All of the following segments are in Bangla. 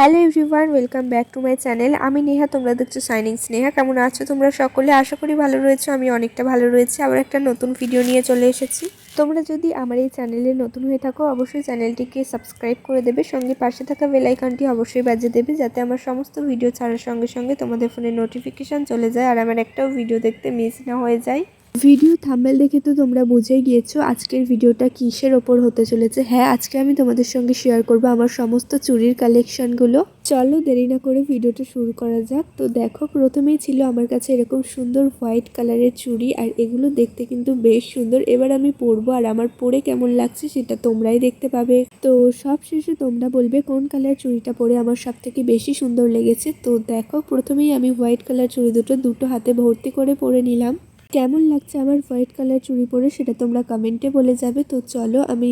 Hello everyone, welcome back to my channel. আমি নেহা, তোমরা দেখছো সাইনিং স্নেহা। কেমন আছো তোমরা সকলে? আশা করি ভালো রয়েছো। আমি অনেকটা ভালো রয়েছি। আবার একটা নতুন ভিডিও নিয়ে চলে এসেছি। তোমরা যদি আমার এই চ্যানেলে নতুন হয়ে থাকো, অবশ্যই চ্যানেলটিকে সাবস্ক্রাইব করে দেবে, সঙ্গে পাশে থাকা বেল আইকনটি অবশ্যই বাজিয়ে দেবে, যাতে আমার সমস্ত ভিডিও ছাড়ার সঙ্গে সঙ্গে তোমাদের ফোনে নোটিফিকেশান চলে যায় আর আমার একটাও ভিডিও দেখতে মিস না হয়ে যায়। ভিডিও থাম্বনেল দেখে তো তোমরা বুঝেই গিয়েছো আজকের ভিডিওটা কিসের ওপর হতে চলেছে। হ্যাঁ, আজকে আমি তোমাদের সঙ্গে শেয়ার করব আমার সমস্ত চুড়ির কালেকশনগুলো। চলো দেরি না করে ভিডিওটা শুরু করা যাক। তো দেখো, প্রথমেই ছিল আমার কাছে এরকম সুন্দর হোয়াইট কালারের চুড়ি, আর এগুলো দেখতে কিন্তু বেশ সুন্দর। এবার আমি পরবো আর আমার পরে কেমন লাগছে সেটা তোমরাই দেখতে পাবে। তো সব শেষে তোমরা বলবে কোন কালার চুড়িটা পরে আমার সব থেকে বেশি সুন্দর লেগেছে। তো দেখো, প্রথমেই আমি হোয়াইট কালার চুড়ি দুটো হাতে ভর্তি করে পরে নিলাম। কেমন লাগছে আমার হোয়াইট কালার চুড়ি পরে সেটা তোমরা কমেন্টে বলে যাবে। তো চলো আমি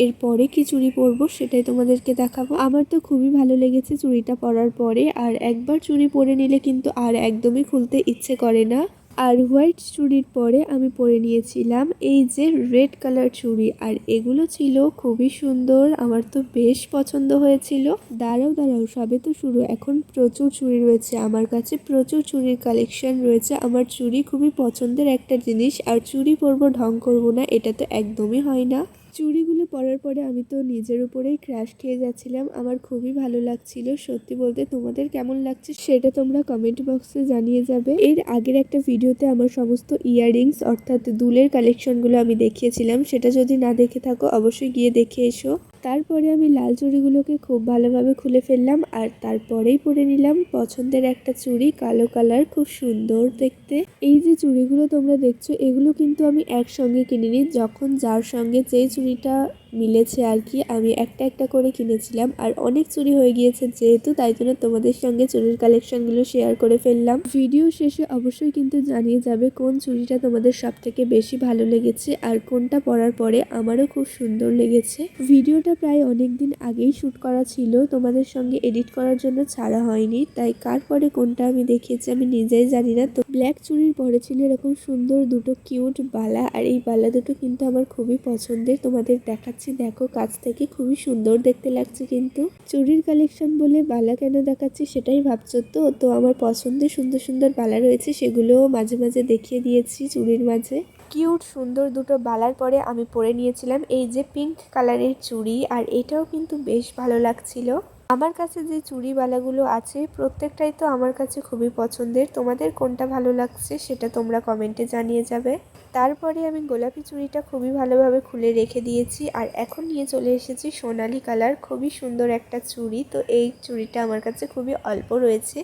এরপরে কি চুড়ি পরবো সেটাই তোমাদেরকে দেখাবো। আমার তো খুবই ভালো লেগেছে চুড়িটা পরার পরে, আর একবার চুড়ি পরে নিলে কিন্তু আর একদমই খুলতে ইচ্ছে করে না। আর হোয়াইট চুড়ির পরে আমি পরে নিয়েছিলাম এই যে রেড কালার চুড়ি, আর এগুলো ছিল খুবই সুন্দর। আমার তো বেশ পছন্দ হয়েছিল। দাঁড়াও সবে তো শুরু, এখন প্রচুর চুড়ি রয়েছে আমার কাছে, প্রচুর চুড়ির কালেকশন রয়েছে। আমার চুড়ি খুবই পছন্দের একটা জিনিস, আর চুড়ি পরবো ঢং করবো না এটা তো একদমই হয় না। চুড়িগুলো পরার পরে আমি তো নিজের উপরেই ক্রাশ খেয়ে যাচ্ছিলাম। আমার খুবই ভালো লাগছিল। সত্যি বলতে তোমাদের কেমন লাগছে সেটা তোমরা কমেন্ট বক্সে জানিয়ে যাবে। এর আগের একটা ভিডিওতে আমার সমস্ত ইয়াররিংস অর্থাৎ দুলের কালেকশনগুলো আমি দেখিয়েছিলাম, সেটা যদি না দেখে থাকো অবশ্যই গিয়ে দেখে এসো। তারপরে আমি লাল চুড়িগুলোকে খুব ভালোভাবে খুলে ফেললাম, আর তারপরেই পরে নিলাম পছন্দের একটা চুড়ি, কালো কালার, খুব সুন্দর দেখতে। এই যে চুড়িগুলো তোমরা দেখছো এগুলো কিন্তু আমি একসঙ্গে কিনিনি, যখন যার সঙ্গে যেই চুড়িটা মিলেছে আর কি, আমি একটা একটা করে কিনেছিলাম। আর অনেক চুড়ি হয়ে গিয়েছে যেহেতু, তাই জন্য তোমাদের সঙ্গে চুড়ির কালেকশনগুলো শেয়ার করে ফেললাম। ভিডিও শেষে অবশ্যই কিন্তু জানিয়ে যাবে কোন চুড়িটা তোমাদের সব থেকে বেশি ভালো লেগেছে আর কোনটা পরার পরে আমারও খুব সুন্দর লেগেছে। ভিডিওটা প্রায় অনেক দিন আগেই শ্যুট করা ছিল, তোমাদের সঙ্গে এডিট করার জন্য ছাড়া হয়নি, তাই কার পরে কোনটা আমি দেখিয়েছি আমি নিজেই জানি না। তো ব্ল্যাক চুড়ির পরে ছিল এরকম সুন্দর দুটো কিউট বালা, আর এই বালা দুটো কিন্তু আমার খুবই পছন্দের। তোমাদের দেখাচ্ছি, দেখো কাছ থেকে, খুবই সুন্দর দেখতে লাগছে। কিন্তু চুড়ির কালেকশন বলে বালা কেন দেখাচ্ছি সেটাই ভাবছো তো। তো আমার পছন্দের সুন্দর সুন্দর বালা রয়েছে, সেগুলোও মাঝে মাঝে দেখিয়ে দিয়েছি চুড়ির মাঝে। কিউট সুন্দর দুটো বালার পরে আমি পরে নিয়েছিলাম এই যে পিঙ্ক কালারের চুড়ি, আর এটাও কিন্তু বেশ ভালো লাগছিল। আমার কাছে যে চুড়ি বালাগুলো আছে প্রত্যেকটাই তো আমার কাছে খুবই পছন্দের। তোমাদের কোনটা ভালো লাগছে সেটা তোমরা কমেন্টে জানিয়ে যাবে। তারপরে আমি গোলাপি চুড়িটা খুবই ভালোভাবে খুলে রেখে দিয়েছি, আর এখন নিয়ে চলে এসেছি সোনালি কালার, খুবই সুন্দর একটা চুড়ি। তো এই চুড়িটা আমার কাছে খুবই অল্প রয়েছে,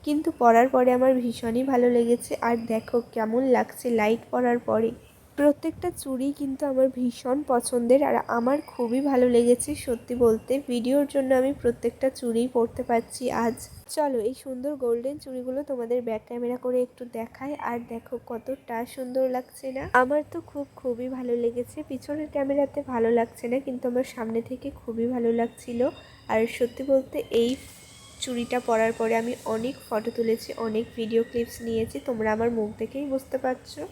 কিন্তু পরার পরে আমার ভীষণই ভালো লেগেছে। আর দেখো কেমন লাগছে লাইট পরার পরে। প্রত্যেকটা চুড়ি কিন্তু আমার ভীষণ পছন্দের, আর আমার খুবই ভালো লেগেছে। সত্যি বলতে ভিডিওর জন্য আমি প্রত্যেকটা চুড়িই পরতে পারছি আজ। চলো এই সুন্দর গোল্ডেন চুড়িগুলো তোমাদের ব্যাক ক্যামেরা করে একটু দেখাই, আর দেখো কতটা সুন্দর লাগছে না। আমার তো খুবই ভালো লেগেছে। পিছনের ক্যামেরাতে ভালো লাগছে না, কিন্তু আমার সামনে থেকে খুবই ভালো লাগছিল। আর সত্যি বলতে এই চুড়িটা পরার পরে আমি অনেক ফটো তুলেছি, অনেক ভিডিও ক্লিপস নিয়েছি, তোমরা আমার মুখ দেখেই বুঝতে পারছো।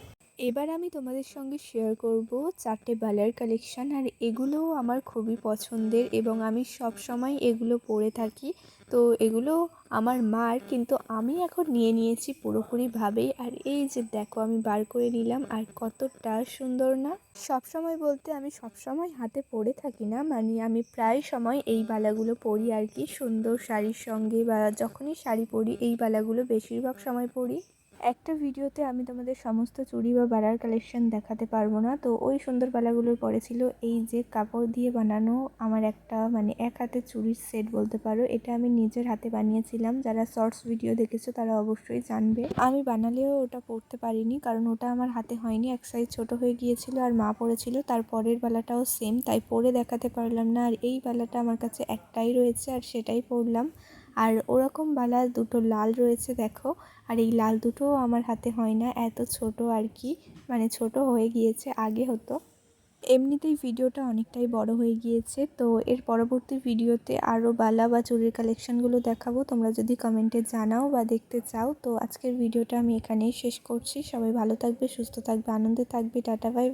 এবার আমি তোমাদের সঙ্গে শেয়ার করব চারটে বালার কালেকশান, আর এগুলোও আমার খুবই পছন্দের এবং আমি সব সময় এগুলো পরে থাকি। তো এগুলো আমার মার, কিন্তু আমি এখন নিয়ে নিয়েছি পুরোপুরিভাবেই। আর এই যে দেখো আমি বার করে নিলাম, আর কতটা সুন্দর না। সব সময় বলতে আমি সব সময় হাতে পরে থাকি না, মানে আমি প্রায় সময় এই বালাগুলো পরি আর কি, সুন্দর শাড়ির সঙ্গে বা যখনই শাড়ি পরি এই বালাগুলো বেশিরভাগ সময় পরি। একটা ভিডিওতে আমি তোমাদের সমস্ত চুড়ি বা বালার কালেকশন দেখাতে পারবো না। তো ওই সুন্দর বালাগুলোর পরে ছিল এই যে কাপড় দিয়ে বানানো আমার একটা মানে এক হাতে চুড়ির সেট বলতে পারো। এটা আমি নিজের হাতে বানিয়েছিলাম, যারা শর্টস ভিডিও দেখেছো তারা অবশ্যই জানবে। আমি বানালেও ওটা পরতে পারিনি, কারণ ওটা আমার হাতে হয়নি, এক সাইজ ছোট হয়ে গিয়েছিল, আর মা পরেছিল। তার পরের বালাটাও সেম, তাই পরে দেখাতে পারলাম না। আর এই বালাটা আমার কাছে একটাই রয়েছে, আর সেটাই পরলাম। আর ওরকম বালা দুটো লাল রয়েছে দেখো, আর এই লাল দুটোও আমার হাতে হয় না, এত ছোট আর কি, মানে ছোট হয়ে গিয়েছে, আগে হতো। এমনিতেই ভিডিওটা অনেকটাই বড় হয়ে গিয়েছে। তো এর পরবর্তী ভিডিওতে আরও বালা বা চুড়ির কালেকশানগুলো দেখাবো, তোমরা যদি কমেন্টে জানাও বা দেখতে চাও। তো আজকের ভিডিওটা আমি এখানেই শেষ করছি। সবাই ভালো থাকবে, সুস্থ থাকবে, আনন্দে থাকবে। Tata bye.